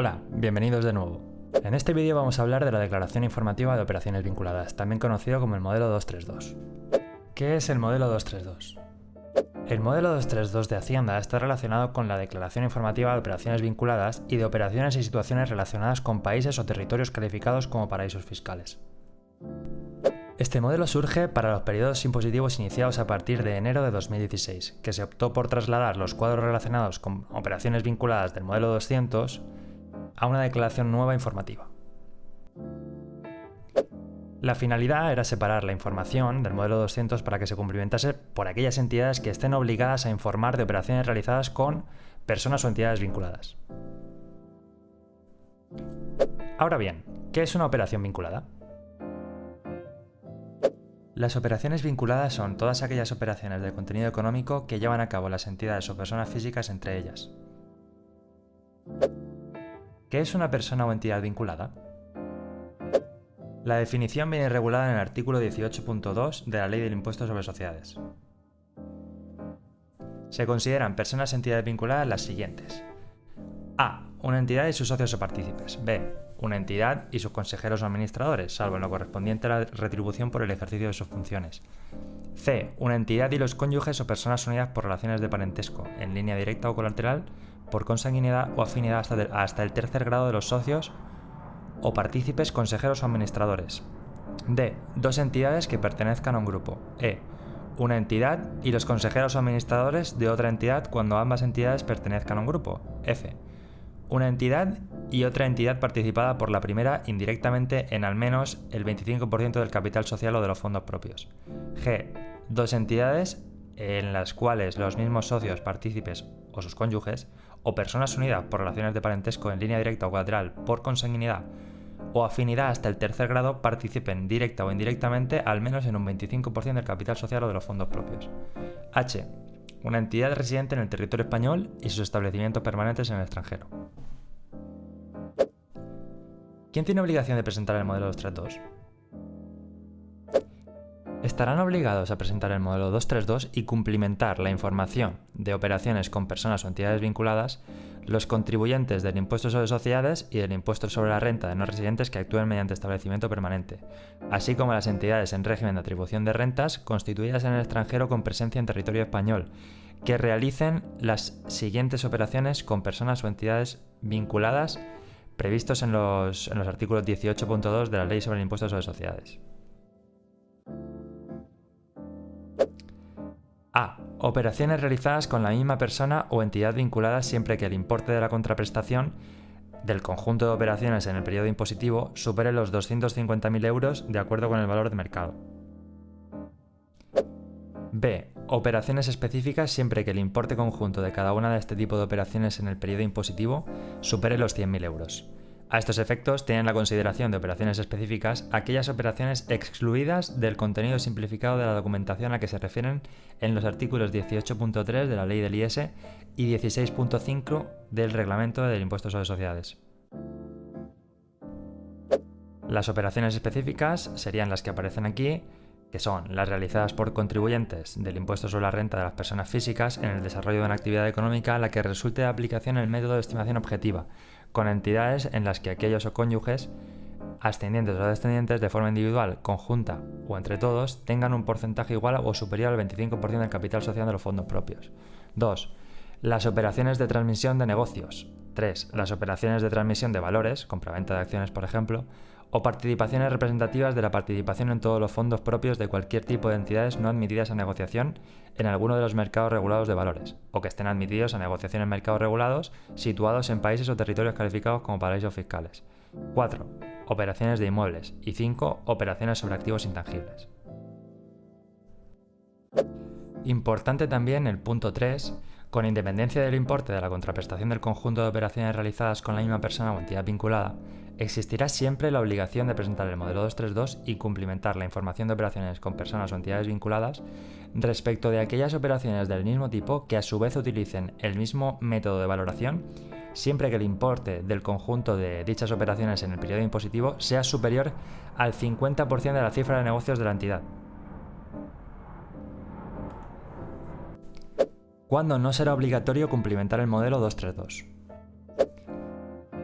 Hola, bienvenidos de nuevo. En este vídeo vamos a hablar de la Declaración Informativa de Operaciones Vinculadas, también conocido como el Modelo 232. ¿Qué es el Modelo 232? El Modelo 232 de Hacienda está relacionado con la Declaración Informativa de Operaciones Vinculadas y de operaciones y situaciones relacionadas con países o territorios calificados como paraísos fiscales. Este modelo surge para los periodos impositivos iniciados a partir de enero de 2016, que se optó por trasladar los cuadros relacionados con operaciones vinculadas del modelo 200 a una declaración nueva informativa. La finalidad era separar la información del modelo 200 para que se cumplimentase por aquellas entidades que estén obligadas a informar de operaciones realizadas con personas o entidades vinculadas. Ahora bien, ¿qué es una operación vinculada? Las operaciones vinculadas son todas aquellas operaciones de contenido económico que llevan a cabo las entidades o personas físicas entre ellas. ¿Qué es una persona o entidad vinculada? La definición viene regulada en el artículo 18.2 de la Ley del Impuesto sobre Sociedades. Se consideran personas o entidades vinculadas las siguientes. A. Una entidad y sus socios o partícipes. B. Una entidad y sus consejeros o administradores, salvo en lo correspondiente a la retribución por el ejercicio de sus funciones. C. Una entidad y los cónyuges o personas unidas por relaciones de parentesco, en línea directa o colateral, por consanguinidad o afinidad hasta el tercer grado de los socios o partícipes, consejeros o administradores. D. Dos entidades que pertenezcan a un grupo. E. Una entidad y los consejeros o administradores de otra entidad cuando ambas entidades pertenezcan a un grupo. F. Una entidad y otra entidad participada por la primera indirectamente en al menos el 25% del capital social o de los fondos propios. G. Dos entidades en las cuales los mismos socios, partícipes o sus cónyuges, o personas unidas por relaciones de parentesco en línea directa o colateral por consanguinidad o afinidad hasta el tercer grado participen directa o indirectamente al menos en un 25% del capital social o de los fondos propios. H. Una entidad residente en el territorio español y sus establecimientos permanentes en el extranjero. ¿Quién tiene obligación de presentar el modelo 232? Estarán obligados a presentar el modelo 232 y cumplimentar la información de operaciones con personas o entidades vinculadas los contribuyentes del impuesto sobre sociedades y del impuesto sobre la renta de no residentes que actúen mediante establecimiento permanente, así como las entidades en régimen de atribución de rentas constituidas en el extranjero con presencia en territorio español, que realicen las siguientes operaciones con personas o entidades vinculadas previstos en los artículos 18.2 de la Ley sobre el Impuesto sobre Sociedades. A. Operaciones realizadas con la misma persona o entidad vinculada siempre que el importe de la contraprestación del conjunto de operaciones en el periodo impositivo supere los 250.000 euros de acuerdo con el valor de mercado. B. Operaciones específicas siempre que el importe conjunto de cada una de este tipo de operaciones en el periodo impositivo supere los 100.000 euros. A estos efectos tienen la consideración de operaciones específicas aquellas operaciones excluidas del contenido simplificado de la documentación a que se refieren en los artículos 18.3 de la Ley del IS y 16.5 del Reglamento del Impuesto sobre Sociedades. Las operaciones específicas serían las que aparecen aquí, que son las realizadas por contribuyentes del impuesto sobre la renta de las personas físicas en el desarrollo de una actividad económica a la que resulte de aplicación el método de estimación objetiva, con entidades en las que aquellos o cónyuges, ascendientes o descendientes de forma individual, conjunta o entre todos, tengan un porcentaje igual o superior al 25% del capital social de los fondos propios. 2. Las operaciones de transmisión de negocios. 3. Las operaciones de transmisión de valores, compraventa de acciones por ejemplo, o participaciones representativas de la participación en todos los fondos propios de cualquier tipo de entidades no admitidas a negociación en alguno de los mercados regulados de valores, o que estén admitidos a negociación en mercados regulados situados en países o territorios calificados como paraísos fiscales. 4. Operaciones de inmuebles. Y 5. Operaciones sobre activos intangibles. Importante también el punto 3. Con independencia del importe de la contraprestación del conjunto de operaciones realizadas con la misma persona o entidad vinculada, existirá siempre la obligación de presentar el modelo 232 y cumplimentar la información de operaciones con personas o entidades vinculadas respecto de aquellas operaciones del mismo tipo que a su vez utilicen el mismo método de valoración, siempre que el importe del conjunto de dichas operaciones en el periodo impositivo sea superior al 50% de la cifra de negocios de la entidad. ¿Cuándo no será obligatorio cumplimentar el modelo 232?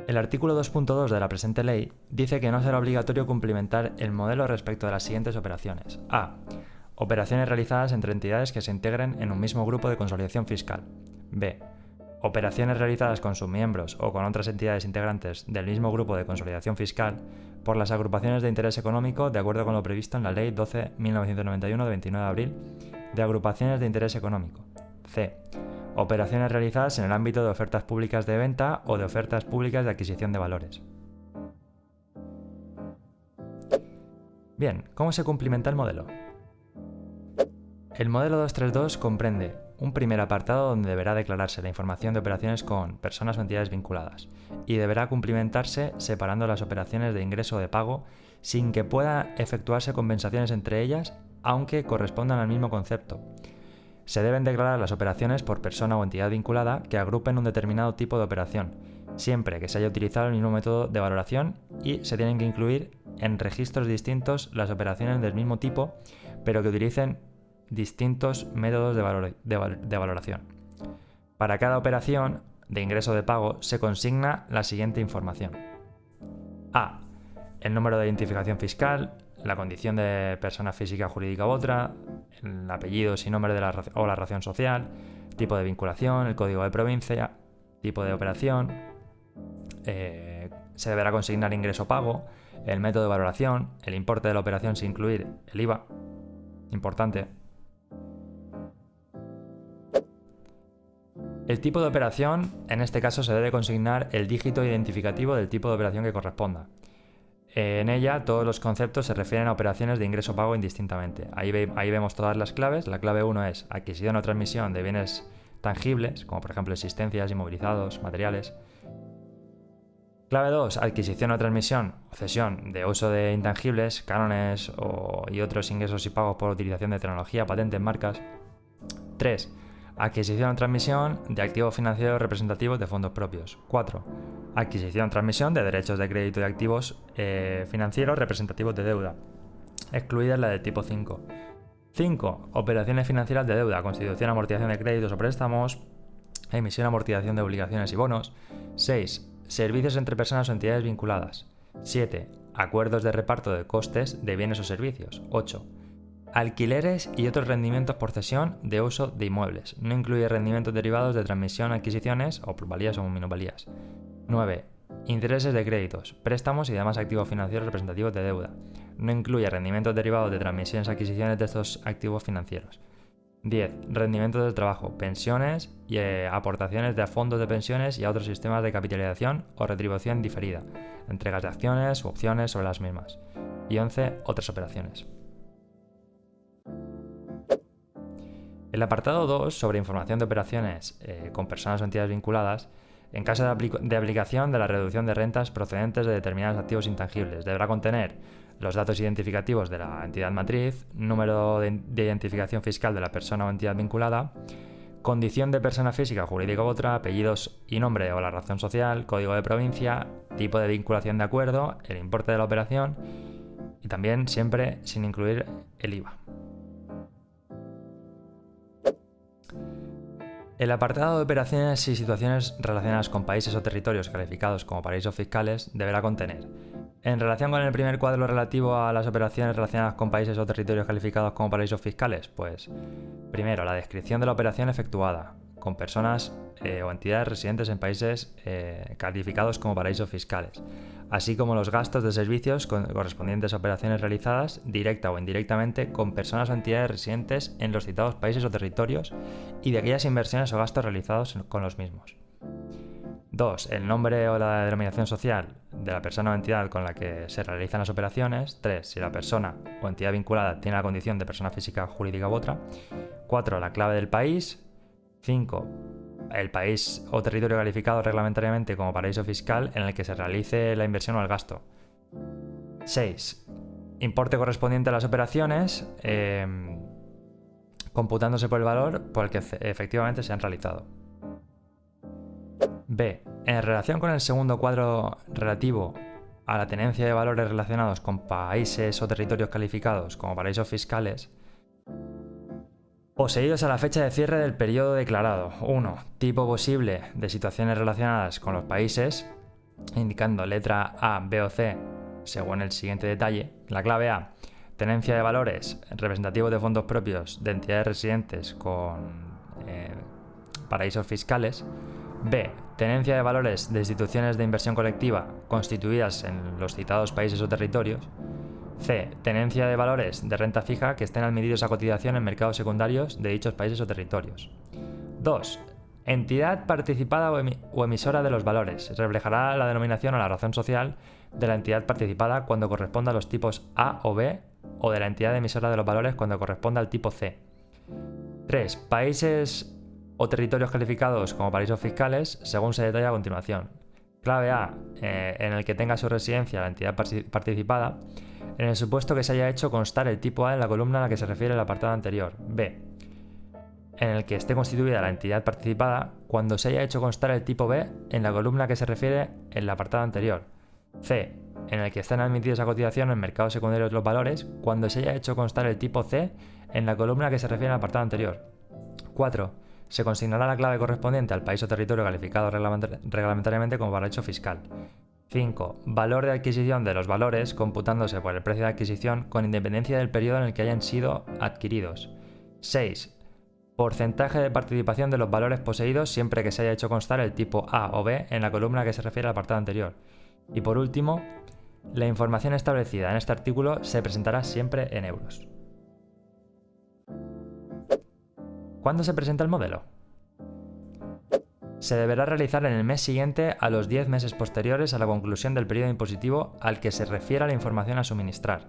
El artículo 2.2 de la presente ley dice que no será obligatorio cumplimentar el modelo respecto de las siguientes operaciones. A. Operaciones realizadas entre entidades que se integren en un mismo grupo de consolidación fiscal. B. Operaciones realizadas con sus miembros o con otras entidades integrantes del mismo grupo de consolidación fiscal por las agrupaciones de interés económico de acuerdo con lo previsto en la Ley 12.1991 de 29 de abril de agrupaciones de interés económico. C. Operaciones realizadas en el ámbito de ofertas públicas de venta o de ofertas públicas de adquisición de valores. Bien, ¿cómo se cumplimenta el modelo? El modelo 232 comprende un primer apartado donde deberá declararse la información de operaciones con personas o entidades vinculadas y deberá cumplimentarse separando las operaciones de ingreso o de pago sin que pueda efectuarse compensaciones entre ellas, aunque correspondan al mismo concepto. Se deben declarar las operaciones por persona o entidad vinculada que agrupen un determinado tipo de operación, siempre que se haya utilizado el mismo método de valoración, y se tienen que incluir en registros distintos las operaciones del mismo tipo, pero que utilicen distintos métodos de valoración. Para cada operación de ingreso o de pago se consigna la siguiente información. A. El número de identificación fiscal, la condición de persona física, jurídica u otra, el apellido sin nombre o la razón social, tipo de vinculación, el código de provincia, tipo de operación. Se deberá consignar ingreso pago, el método de valoración, el importe de la operación sin incluir el IVA. Importante. El tipo de operación, en este caso se debe consignar el dígito identificativo del tipo de operación que corresponda. En ella todos los conceptos se refieren a operaciones de ingreso-pago indistintamente. Ahí vemos todas las claves. La clave 1 es adquisición o transmisión de bienes tangibles, como por ejemplo existencias, inmovilizados, materiales. Clave 2, adquisición o transmisión o cesión de uso de intangibles, cánones y otros ingresos y pagos por utilización de tecnología, patentes, marcas. 3. Adquisición o transmisión de activos financieros representativos de fondos propios. 4. Adquisición o transmisión de derechos de crédito y activos financieros representativos de deuda, excluidas la del tipo 5. 5. Operaciones financieras de deuda, constitución, amortización de créditos o préstamos, emisión, amortización de obligaciones y bonos. 6. Servicios entre personas o entidades vinculadas. 7. Acuerdos de reparto de costes de bienes o servicios. 8. Alquileres y otros rendimientos por cesión de uso de inmuebles. No incluye rendimientos derivados de transmisión, adquisiciones o plusvalías o minusvalías. 9. Intereses de créditos, préstamos y demás activos financieros representativos de deuda. No incluye rendimientos derivados de transmisiones, adquisiciones de estos activos financieros. 10. Rendimientos del trabajo, pensiones y aportaciones de fondos de pensiones y a otros sistemas de capitalización o retribución diferida, entregas de acciones u opciones sobre las mismas. Y 11. Otras operaciones. El apartado 2, sobre información de operaciones con personas o entidades vinculadas, en caso de aplicación de la reducción de rentas procedentes de determinados activos intangibles, deberá contener los datos identificativos de la entidad matriz, número de identificación fiscal de la persona o entidad vinculada, condición de persona física, jurídica u otra, apellidos y nombre o la razón social, código de provincia, tipo de vinculación de acuerdo, el importe de la operación y también siempre sin incluir el IVA. El apartado de operaciones y situaciones relacionadas con países o territorios calificados como paraísos fiscales deberá contener, en relación con el primer cuadro relativo a las operaciones relacionadas con países o territorios calificados como paraísos fiscales, pues, primero, la descripción de la operación efectuada con personas o entidades residentes en países calificados como paraísos fiscales, así como los gastos de servicios correspondientes a operaciones realizadas directa o indirectamente con personas o entidades residentes en los citados países o territorios y de aquellas inversiones o gastos realizados con los mismos. 2. El nombre o la denominación social de la persona o entidad con la que se realizan las operaciones. 3. Si la persona o entidad vinculada tiene la condición de persona física, jurídica u otra. 4. La clave del país. 5. El país o territorio calificado reglamentariamente como paraíso fiscal en el que se realice la inversión o el gasto. 6. Importe correspondiente a las operaciones, computándose por el valor por el que efectivamente se han realizado. B. En relación con el segundo cuadro relativo a la tenencia de valores relacionados con países o territorios calificados como paraísos fiscales, poseídos a la fecha de cierre del periodo declarado. 1. Tipo posible de situaciones relacionadas con los países. indicando letra A, B o C según el siguiente detalle. La clave A, tenencia de valores representativos de fondos propios de entidades residentes con paraísos fiscales. B, tenencia de valores de instituciones de inversión colectiva constituidas en los citados países o territorios. C, tenencia de valores de renta fija que estén admitidos a cotización en mercados secundarios de dichos países o territorios. 2. Entidad participada o emisora de los valores. Reflejará la denominación o la razón social de la entidad participada cuando corresponda a los tipos A o B, o de la entidad emisora de los valores cuando corresponda al tipo C. 3. Países o territorios calificados como paraísos fiscales, según se detalla a continuación. Clave A, en el que tenga su residencia la entidad participada, en el supuesto que se haya hecho constar el tipo A en la columna a la que se refiere el apartado anterior. B, en el que esté constituida la entidad participada cuando se haya hecho constar el tipo B en la columna a que se refiere el apartado anterior. C, en el que estén admitidos a cotización en mercados secundarios los valores cuando se haya hecho constar el tipo C en la columna a que se refiere al apartado anterior. 4. Se consignará la clave correspondiente al país o territorio calificado reglamentariamente como paraíso fiscal. 5. Valor de adquisición de los valores computándose por el precio de adquisición con independencia del periodo en el que hayan sido adquiridos. 6. Porcentaje de participación de los valores poseídos siempre que se haya hecho constar el tipo A o B en la columna a que se refiere al apartado anterior. Y por último, la información establecida en este artículo se presentará siempre en euros. ¿Cuándo se presenta el modelo? Se deberá realizar en el mes siguiente a los 10 meses posteriores a la conclusión del periodo impositivo al que se refiera la información a suministrar.